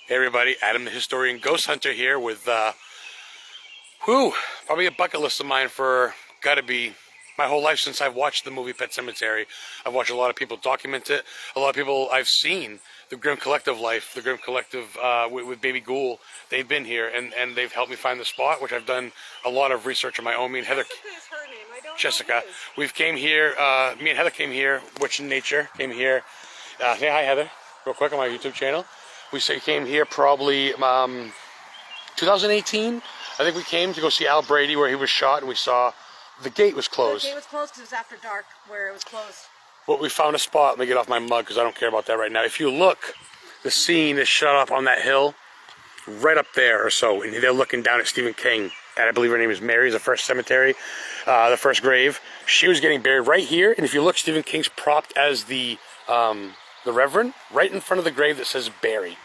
Hey everybody, Adam the Historian Ghost Hunter here with, probably a bucket list of mine for, gotta be, my whole life since I've watched the movie Pet Semetery. I've watched a lot of people document it, a lot of people I've seen, the Grim Collective life, the Grim Collective with Baby Ghoul, they've been here and they've helped me find the spot, which I've done a lot of research on my own. Me and Heather, Jessica is her name. I don't Jessica, know who it is. we've came here, me and Heather came here, Witch in Nature, came here, say hi Heather, real quick on my YouTube channel. We came here probably 2018. I think we came to go see Al Brady where he was shot, and we saw the gate was closed. The gate was closed because it was after dark where it was closed. But we found a spot. Let me get off my mug because I don't care about that right now. If you look, the scene is shot up on that hill, right up there or so, and they're looking down at Stephen King. And I believe her name is Mary, the first cemetery, the first grave. She was getting buried right here, and if you look, Stephen King's propped as the Reverend, right in front of the grave that says Barry,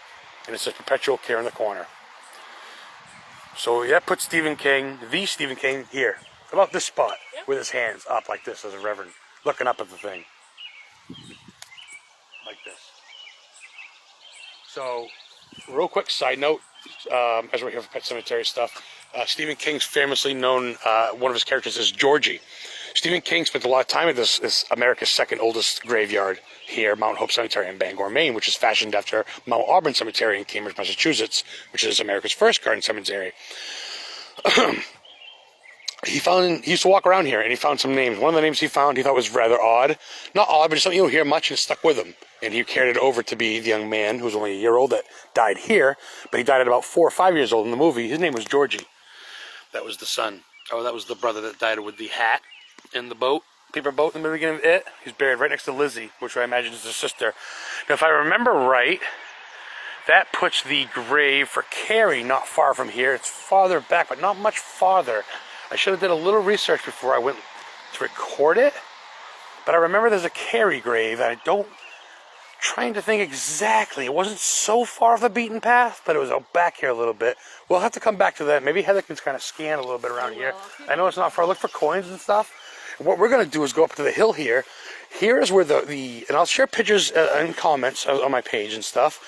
and it says Perpetual Care in the corner. So that puts Stephen King, the Stephen King, here, about this spot, with his hands up like this as a Reverend, looking up at the thing, like this. So, real quick side note, as we're here for Pet Semetery stuff, Stephen King's famously known, one of his characters is Georgie. Stephen King spent a lot of time at this America's second oldest graveyard here, Mount Hope Cemetery in Bangor, Maine, which is fashioned after Mount Auburn Cemetery in Cambridge, Massachusetts, which is America's first garden cemetery. He used to walk around here and he found some names. One of the names he found he thought was rather odd. Not odd, but just something you don't hear much, and it stuck with him. And he carried it over to be the young man who was only a year old that died here, but he died at about 4 or 5 years old in the movie. His name was Georgie. That was the son. Oh, that was the brother that died with the hat in the boat, paper boat in the beginning of it. He's buried right next to Lizzie, which I imagine is his sister. Now, if I remember right, that puts the grave for Carrie not far from here. It's farther back, but not much farther. I should have did a little research before I went to record it, but I remember there's a Carrie grave, and trying to think exactly. It wasn't so far off the beaten path, but it was out back here a little bit. We'll have to come back to that. Maybe Heather can kind of scan a little bit around here. I know it's not far. Look for coins and stuff. What we're going to do is go up to the hill here. Here is where and I'll share pictures and comments on my page and stuff.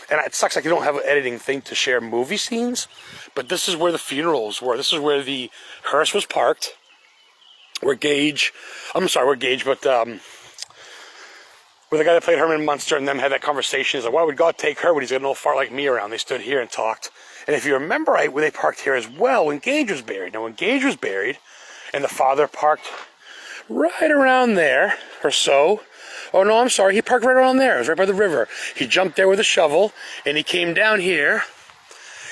And it sucks like you don't have an editing thing to share movie scenes, but this is where the funerals were. This is where the hearse was parked. Where the guy that played Herman Munster and them had that conversation. He's like, why would God take her when he's got an old fart like me around? They stood here and talked. And if you remember right, where they parked here as well, when Gage was buried. Now, when Gage was buried, and the father parked right around there, or so. Oh, no, I'm sorry. He parked right around there. It was right by the river. He jumped there with a shovel, and he came down here,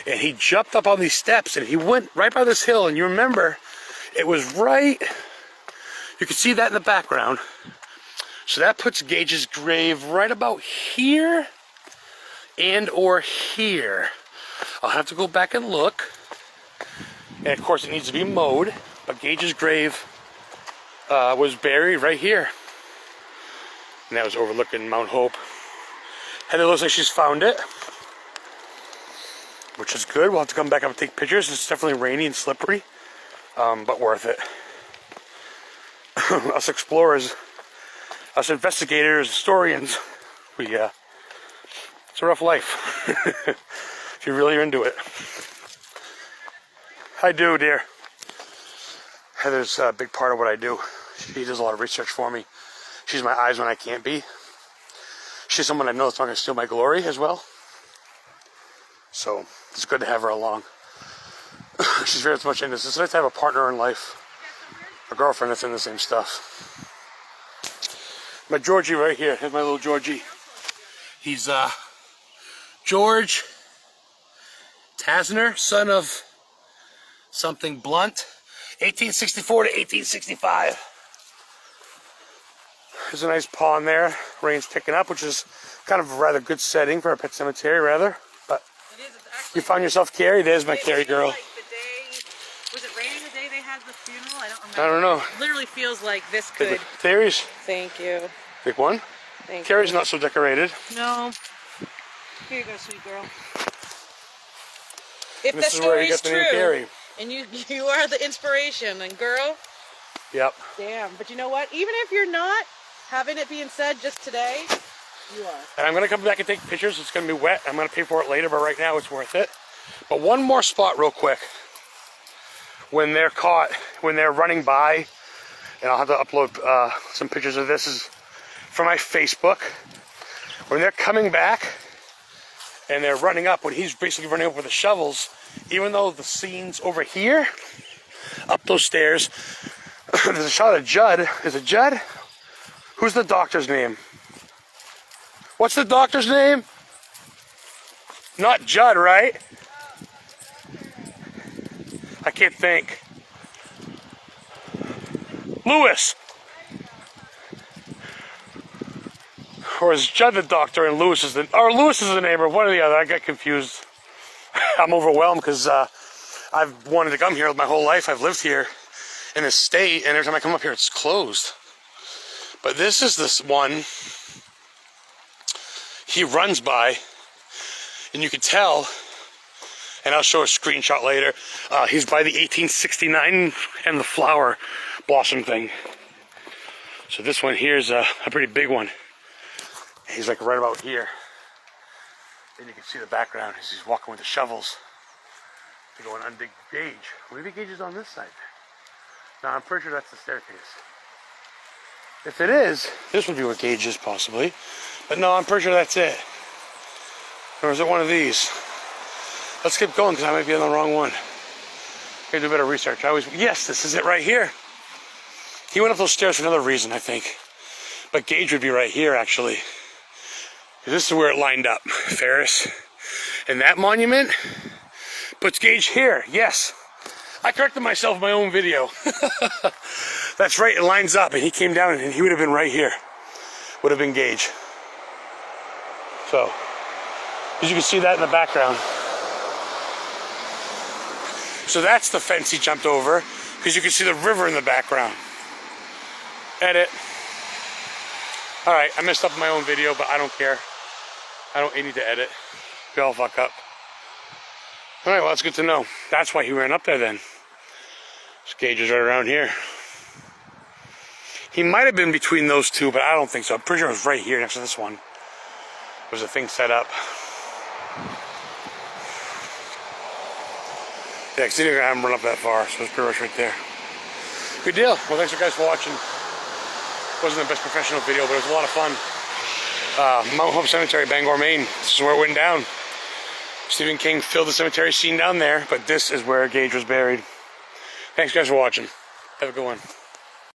and he jumped up on these steps, and he went right by this hill. And you remember, it was right, you can see that in the background. So that puts Gage's grave right about here and or here. I'll have to go back and look. And of course it needs to be mowed, but Gage's grave was buried right here. And that was overlooking Mount Hope. Heather looks like she's found it, which is good. We'll have to come back up and take pictures. It's definitely rainy and slippery, but worth it. Us explorers, us investigators, historians, it's a rough life if you really are into it. I do, dear. Heather's a big part of what I do. She does a lot of research for me. She's my eyes when I can't be. She's someone I know that's not going to steal my glory as well. So it's good to have her along. She's very much into this. It's nice to have a partner in life, a girlfriend that's in the same stuff. My Georgie right here. Here's my little Georgie. He's George Tasner, son of something Blunt, 1864 to 1865. There's a nice pond there. Rain's picking up, which is kind of a rather good setting for a pet cemetery, rather. But it is, actually, you found yourself Carrie. There's my Carrie girl. Like the day, was it raining the day they had the funeral? I don't remember. I don't know. It literally feels like this could. There's. Thank you. Pick one. Thank Carrie's you. not so decorated. No. Here you go, sweet girl. If This that is where you story get is the true, new Carrie. and you are the inspiration, and girl, Yep. damn. But you know what? Even if you're not, having it being said just today, You are. And I'm going to come back and take pictures. It's going to be wet. I'm going to pay for it later, but right now it's worth it. But one more spot real quick. When they're caught, when they're running by, and I'll have to upload some pictures of this is from my Facebook. When they're coming back and they're running up, when he's basically running up with the shovels, even though the scene's over here, up those stairs, there's a shot of Judd. Is it Judd? Who's the doctor's name? What's the doctor's name? Not Judd, right? I can't think. Lewis. Or is Judd the doctor and Lewis is the... Or Lewis is the neighbor, one or the other. I got confused. I'm overwhelmed because I've wanted to come here my whole life. I've lived here in this state, and every time I come up here, it's closed. But this is this one. He runs by, and you can tell... And I'll show a screenshot later. He's by the 1869 and the flower blossom thing. So this one here is a pretty big one. He's like right about here. And you can see the background as he's walking with the shovels to go and undig Gage. Maybe Gage is on this side. Now I'm pretty sure that's the staircase. If it is, this would be where Gage is possibly. But no, I'm pretty sure that's it. Or is it one of these? Let's keep going because I might be on the wrong one. Gotta do a bit of research. Yes, this is it right here. He went up those stairs for another reason, I think. But Gage would be right here, actually. This is where it lined up. Ferris. And that monument puts Gage here. Yes. I corrected myself in my own video. That's right, it lines up. And he came down and he would have been right here. Would have been Gage. So, as you can see that in the background. So that's the fence he jumped over, because you can see the river in the background. Edit. Alright, I messed up in my own video, but I don't care. I don't need to edit. We all fuck up. Alright, well, that's good to know. That's why he ran up there then. This Gage is right around here. He might have been between those two, but I don't think so. I'm pretty sure it was right here next to this one. There's a thing set up. Yeah, because he didn't have him run up that far, so it's pretty much right there. Good deal. Well, thanks guys for watching. Wasn't the best professional video, but it was a lot of fun. Mount Hope Cemetery, Bangor, Maine. This is where it went down. Stephen King filled the cemetery scene down there, but this is where Gage was buried. Thanks guys for watching. Have a good one.